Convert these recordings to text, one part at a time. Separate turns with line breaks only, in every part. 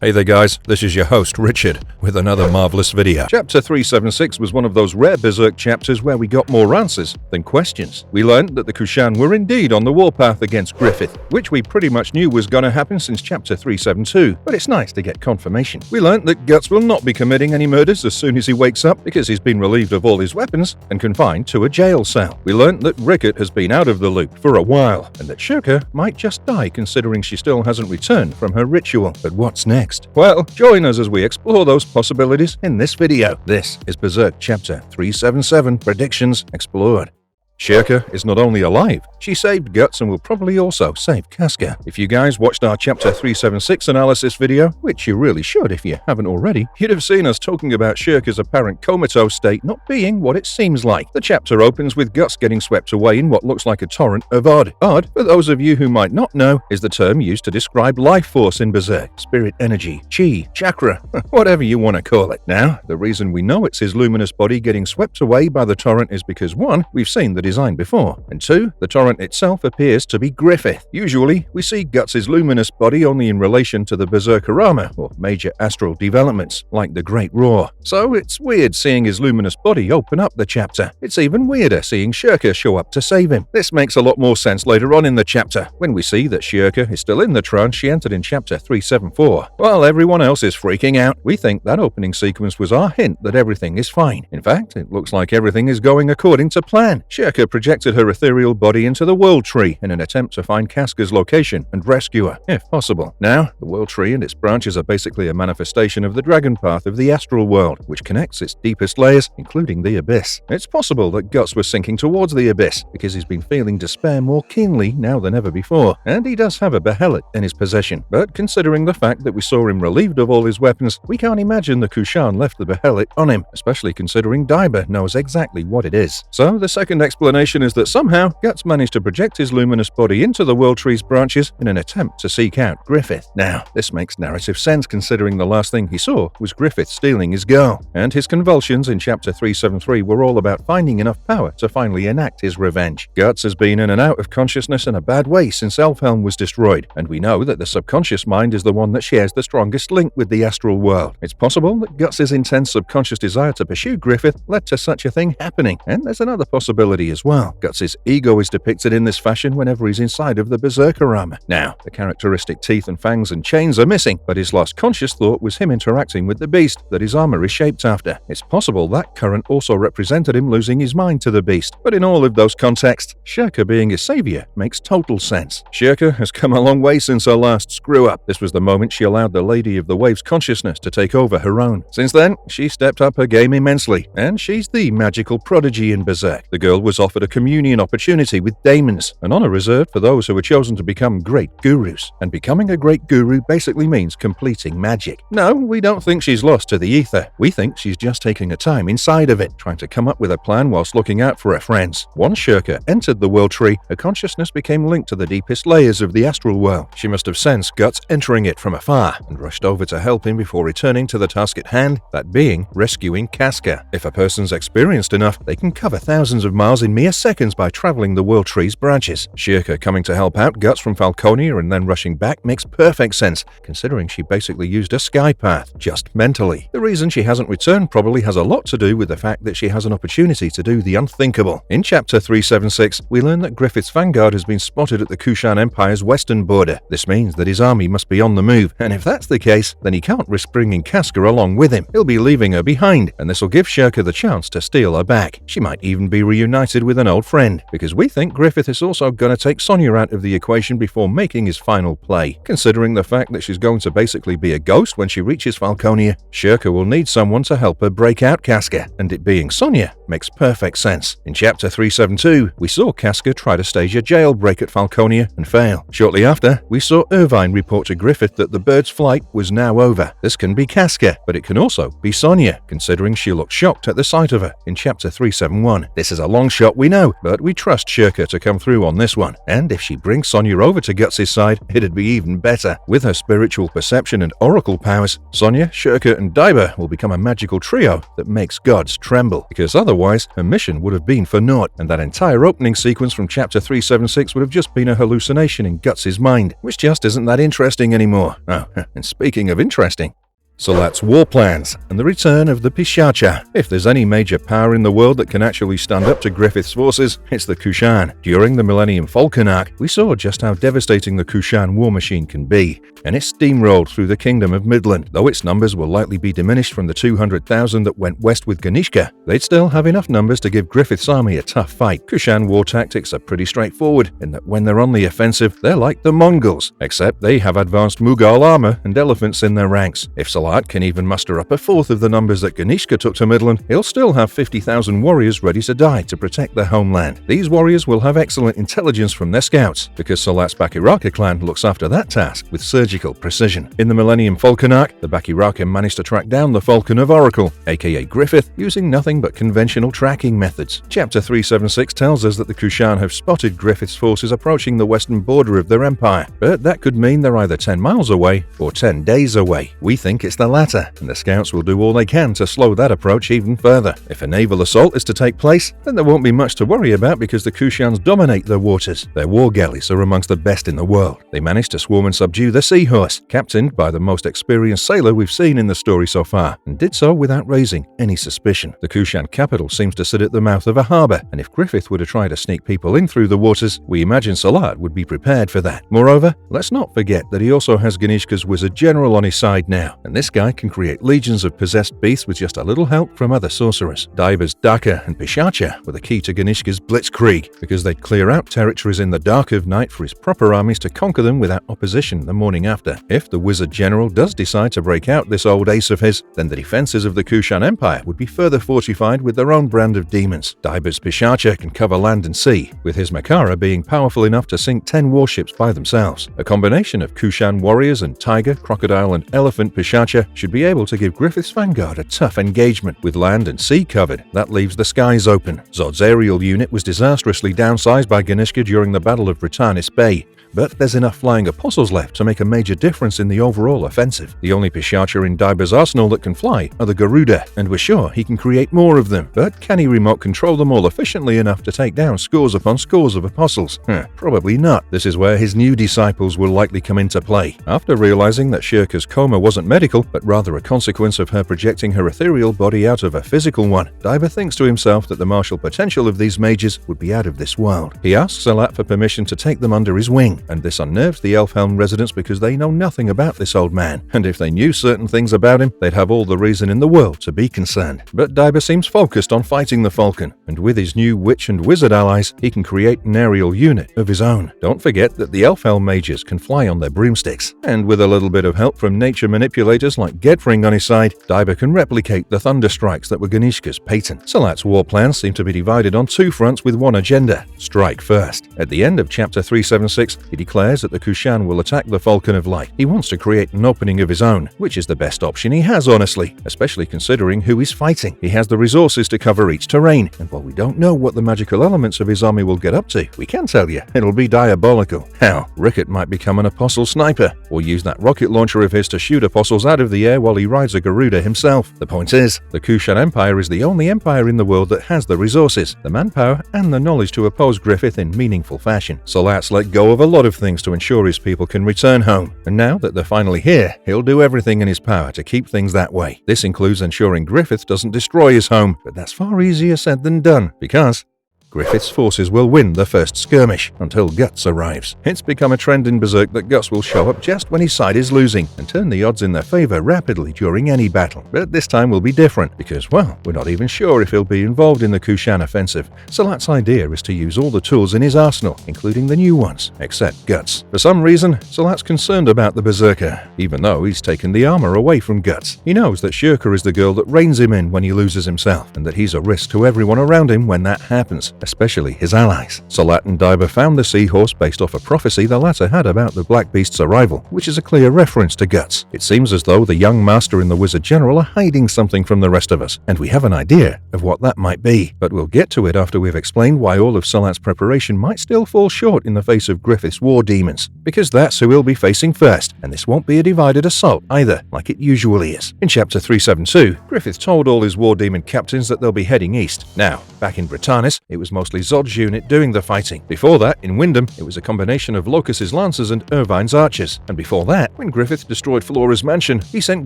Hey there guys, this is your host Richard with another marvelous video. Chapter 376 was one of those rare Berserk chapters where we got more answers than questions. We learned that the Kusan were indeed on the warpath against Griffith, which we pretty much knew was gonna happen since chapter 372, but it's nice to get confirmation. We learned that Guts will not be committing any murders as soon as he wakes up because he's been relieved of all his weapons and confined to a jail cell. We learned that Rickett has been out of the loop for a while, and that Schierke might just die considering she still hasn't returned from her ritual. But what's next? Well, join us as we explore those possibilities in this video. This is Berserk Chapter 377, Predictions Explored. Schierke is not only alive, she saved Guts and will probably also save Casca. If you guys watched our Chapter 376 analysis video, which you really should if you haven't already, you'd have seen us talking about Schierke's apparent comatose state not being what it seems like. The chapter opens with Guts getting swept away in what looks like a torrent of Odd. Odd, for those of you who might not know, is the term used to describe life force in Berserk, spirit energy, chi, chakra, whatever you want to call it. Now, the reason we know it's his luminous body getting swept away by the torrent is because 1. We've seen the design before, and 2. The torrent itself appears to be Griffith. Usually, we see Guts' luminous body only in relation to the Berserker armor or major astral developments, like the Great Roar. So it's weird seeing his luminous body open up the chapter. It's even weirder seeing Schierke show up to save him. This makes a lot more sense later on in the chapter, when we see that Schierke is still in the trance she entered in chapter 374. While everyone else is freaking out, we think that opening sequence was our hint that everything is fine. In fact, it looks like everything is going according to plan. Schierke projected her ethereal body into the World Tree in an attempt to find Casca's location and rescue her, if possible. Now, the World Tree and its branches are basically a manifestation of the Dragon Path of the Astral World, which connects its deepest layers, including the Abyss. It's possible that Guts was sinking towards the Abyss, because he's been feeling despair more keenly now than ever before, and he does have a behelit in his possession. But considering the fact that we saw him relieved of all his weapons, we can't imagine the Kusan left the behelit on him, especially considering Daiba knows exactly what it is. So the second explanation is that somehow Guts managed to project his luminous body into the World Tree's branches in an attempt to seek out Griffith. Now, this makes narrative sense considering the last thing he saw was Griffith stealing his girl, and his convulsions in chapter 373 were all about finding enough power to finally enact his revenge. Guts has been in and out of consciousness in a bad way since Elfhelm was destroyed, and we know that the subconscious mind is the one that shares the strongest link with the astral world. It's possible that Guts' intense subconscious desire to pursue Griffith led to such a thing happening, and there's another possibility as well. Guts' ego is depicted in this fashion whenever he's inside of the Berserker armor. Now, the characteristic teeth and fangs and chains are missing, but his last conscious thought was him interacting with the beast that his armor is shaped after. It's possible that current also represented him losing his mind to the beast, but in all of those contexts, Schierke being his savior makes total sense. Schierke has come a long way since her last screw-up. This was the moment she allowed the Lady of the Waves consciousness to take over her own. Since then, she stepped up her game immensely, and she's the magical prodigy in Berserk. The girl was offered a communion opportunity with daemons, an honor reserved for those who were chosen to become great gurus. And becoming a great guru basically means completing magic. No, we don't think she's lost to the ether. We think she's just taking her time inside of it, trying to come up with a plan whilst looking out for her friends. Once Schierke entered the World Tree, her consciousness became linked to the deepest layers of the astral world. She must have sensed Guts entering it from afar, and rushed over to help him before returning to the task at hand, that being rescuing Casca. If a person's experienced enough, they can cover thousands of miles in mere seconds by traveling the World Tree's branches. Schierke coming to help out Guts from Falconia and then rushing back makes perfect sense, considering she basically used a sky path, just mentally. The reason she hasn't returned probably has a lot to do with the fact that she has an opportunity to do the unthinkable. In chapter 376, we learn that Griffith's vanguard has been spotted at the Kusan Empire's western border. This means that his army must be on the move, and if that's the case, then he can't risk bringing Casca along with him. He'll be leaving her behind, and this will give Schierke the chance to steal her back. She might even be reunited with an old friend, because we think Griffith is also going to take Sonya out of the equation before making his final play. Considering the fact that she's going to basically be a ghost when she reaches Falconia, Schierke will need someone to help her break out Casca, and it being Sonya makes perfect sense. In chapter 372, we saw Casca try to stage a jailbreak at Falconia and fail. Shortly after, we saw Irvine report to Griffith that the bird's flight was now over. This can be Casca, but it can also be Sonya, considering she looked shocked at the sight of her in chapter 371. This is a long shot, we know, but we trust Schierke to come through on this one, and if she brings Sonya over to Guts' side, it'd be even better. With her spiritual perception and oracle powers, Sonya, Schierke, and Daiba will become a magical trio that makes gods tremble, because otherwise otherwise, her mission would have been for naught, and that entire opening sequence from Chapter 376 would have just been a hallucination in Guts' mind, which just isn't that interesting anymore. Oh, and speaking of interesting, Silat's war plans, and the return of the Pishacha. If there's any major power in the world that can actually stand up to Griffith's forces, it's the Kusan. During the Millennium Falcon arc, we saw just how devastating the Kusan war machine can be, and it steamrolled through the Kingdom of Midland. Though its numbers will likely be diminished from the 200,000 that went west with Ganishka, they'd still have enough numbers to give Griffith's army a tough fight. Kusan war tactics are pretty straightforward, in that when they're on the offensive, they're like the Mongols, except they have advanced Mughal armor and elephants in their ranks. If Silat can even muster up a fourth of the numbers that Ganishka took to Midland, he'll still have 50,000 warriors ready to die to protect their homeland. These warriors will have excellent intelligence from their scouts, because Silat's Bakiraka clan looks after that task with surgical precision. In the Millennium Falcon arc, the Bakiraka managed to track down the Falcon of Oracle, aka Griffith, using nothing but conventional tracking methods. Chapter 376 tells us that the Kusan have spotted Griffith's forces approaching the western border of their empire, but that could mean they're either 10 miles away or 10 days away. We think it's the latter, and the scouts will do all they can to slow that approach even further. If a naval assault is to take place, then there won't be much to worry about because the Kushans dominate their waters. Their war galleys are amongst the best in the world. They managed to swarm and subdue the Seahorse, captained by the most experienced sailor we've seen in the story so far, and did so without raising any suspicion. The Kusan capital seems to sit at the mouth of a harbor, and if Griffith were to try to sneak people in through the waters, we imagine Silat would be prepared for that. Moreover, let's not forget that he also has Ganishka's wizard general on his side now, and this guy can create legions of possessed beasts with just a little help from other sorcerers. Daiba's Daka and Pishacha were the key to Ganishka's blitzkrieg, because they'd clear out territories in the dark of night for his proper armies to conquer them without opposition the morning after. If the wizard general does decide to break out this old ace of his, then the defenses of the Kusan Empire would be further fortified with their own brand of demons. Daiba's Pishacha can cover land and sea, with his Makara being powerful enough to sink 10 warships by themselves. A combination of Kusan warriors and tiger, crocodile, and elephant Pishacha should be able to give Griffith's vanguard a tough engagement. With land and sea covered, that leaves the skies open. Zod's aerial unit was disastrously downsized by Ganishka during the Battle of Britannis Bay, but there's enough flying apostles left to make a major difference in the overall offensive. The only Pishacha in Daiba's arsenal that can fly are the Garuda, and we're sure he can create more of them, but can he remote control them all efficiently enough to take down scores upon scores of apostles? Probably not. This is where his new disciples will likely come into play. After realizing that Schierke's coma wasn't medical, but rather a consequence of her projecting her ethereal body out of a physical one, Daiba thinks to himself that the martial potential of these mages would be out of this world. He asks Silat for permission to take them under his wing, and this unnerves the Elfhelm residents because they know nothing about this old man, and if they knew certain things about him, they'd have all the reason in the world to be concerned. But Daiba seems focused on fighting the Falcon, and with his new witch and wizard allies, he can create an aerial unit of his own. Don't forget that the Elfhelm mages can fly on their broomsticks, and with a little bit of help from nature manipulators like Gedfring on his side, Daiba can replicate the thunder strikes that were Ganishka's patent. Silat's war plans seem to be divided on two fronts with one agenda: strike first. At the end of Chapter 376, he declares that the Kusan will attack the Falcon of Light. He wants to create an opening of his own, which is the best option he has, honestly, especially considering who he's fighting. He has the resources to cover each terrain, and while we don't know what the magical elements of his army will get up to, we can tell you it'll be diabolical. Hell, Rickett might become an apostle sniper, or use that rocket launcher of his to shoot apostles out of the air while he rides a Garuda himself. The point is, the Kusan Empire is the only empire in the world that has the resources, the manpower, and the knowledge to oppose Griffith in meaningful fashion. Silat's let go of a lot of things to ensure his people can return home, and now that they're finally here, he'll do everything in his power to keep things that way. This includes ensuring Griffith doesn't destroy his home, but that's far easier said than done, because Griffith's forces will win the first skirmish until Guts arrives. It's become a trend in Berserk that Guts will show up just when his side is losing and turn the odds in their favor rapidly during any battle. But this time will be different because, well, we're not even sure if he'll be involved in the Kusan offensive. Silat's idea is to use all the tools in his arsenal, including the new ones, except Guts. For some reason, Silat's concerned about the Berserker, even though he's taken the armor away from Guts. He knows that Schierke is the girl that reins him in when he loses himself, and that he's a risk to everyone around him when that happens. especially his allies. Silat and Daiba found the seahorse based off a prophecy the latter had about the Black Beast's arrival, which is a clear reference to Guts. It seems as though the young master and the Wizard General are hiding something from the rest of us, and we have an idea of what that might be. But we'll get to it after we've explained why all of Silat's preparation might still fall short in the face of Griffith's war demons, because that's who we'll be facing first, and this won't be a divided assault either, like it usually is. In Chapter 372, Griffith told all his war demon captains that they'll be heading east. Now, back in Britannis, it was mostly Zod's unit doing the fighting. Before that, in Wyndham, it was a combination of Locus's lancers and Irvine's archers. And before that, when Griffith destroyed Flora's mansion, he sent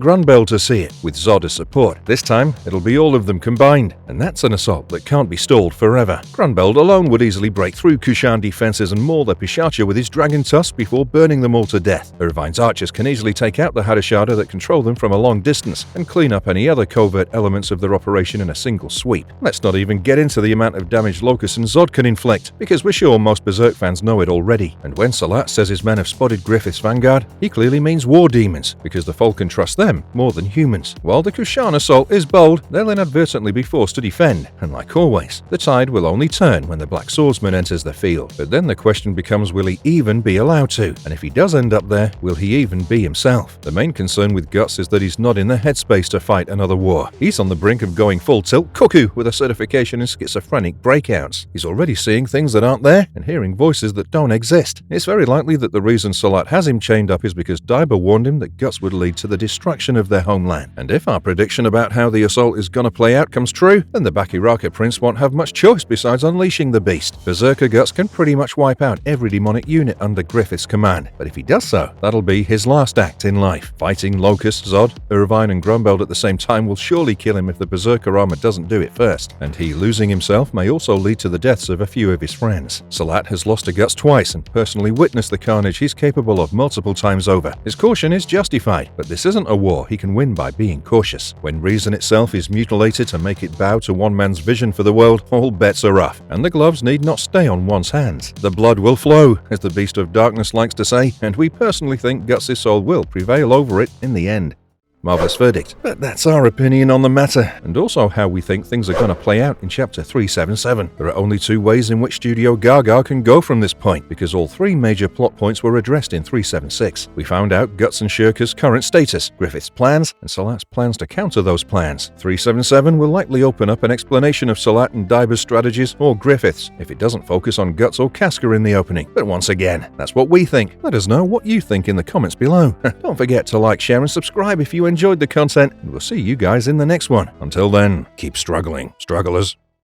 Grunbeld to see it, with Zod as support. This time, it'll be all of them combined, and that's an assault that can't be stalled forever. Grunbeld alone would easily break through Kushan defenses and maul the Pishacha with his dragon tusk before burning them all to death. Irvine's archers can easily take out the Hadashada that control them from a long distance and clean up any other covert elements of their operation in a single sweep. Let's not even get into the amount of damage Locus and Zod can inflict, because we're sure most Berserk fans know it already. And when Silat says his men have spotted Griffith's vanguard, he clearly means war demons, because the Falcon trusts them more than humans. While the Kushan assault is bold, they'll inadvertently be forced to defend, and like always, the tide will only turn when the Black Swordsman enters the field. But then the question becomes, will he even be allowed to? And if he does end up there, will he even be himself? The main concern with Guts is that he's not in the headspace to fight another war. He's on the brink of going full tilt cuckoo with a certification in schizophrenic breakouts. He's already seeing things that aren't there and hearing voices that don't exist. It's very likely that the reason Silat has him chained up is because Daiba warned him that Guts would lead to the destruction of their homeland. And if our prediction about how the assault is gonna play out comes true, then the Bakiraka Prince won't have much choice besides unleashing the beast. Berserker Guts can pretty much wipe out every demonic unit under Griffith's command, but if he does so, that'll be his last act in life. Fighting Locust, Zod, Irvine and Grunbeld at the same time will surely kill him if the Berserker armor doesn't do it first, and he losing himself may also lead to the deaths of a few of his friends. Silat has lost to Guts twice and personally witnessed the carnage he's capable of multiple times over. His caution is justified, but this isn't a war he can win by being cautious. When reason itself is mutilated to make it bow to one man's vision for the world, all bets are off, and the gloves need not stay on one's hands. The blood will flow, as the Beast of Darkness likes to say, and we personally think Guts' soul will prevail over it in the end. Marvelous verdict, but that's our opinion on the matter, and also how we think things are going to play out in Chapter 377. There are only two ways in which Studio Gaga can go from this point, because all three major plot points were addressed in 376. We found out Guts and Schierke's current status, Griffith's plans, and Silat's plans to counter those plans. 377 will likely open up an explanation of Silat and Daiba's strategies, or Griffith's, if it doesn't focus on Guts or Casca in the opening. But once again, that's what we think. Let us know what you think in the comments below. Don't forget to like, share, and subscribe if you enjoyed the content, and we'll see you guys in the next one. Until then, keep struggling, strugglers.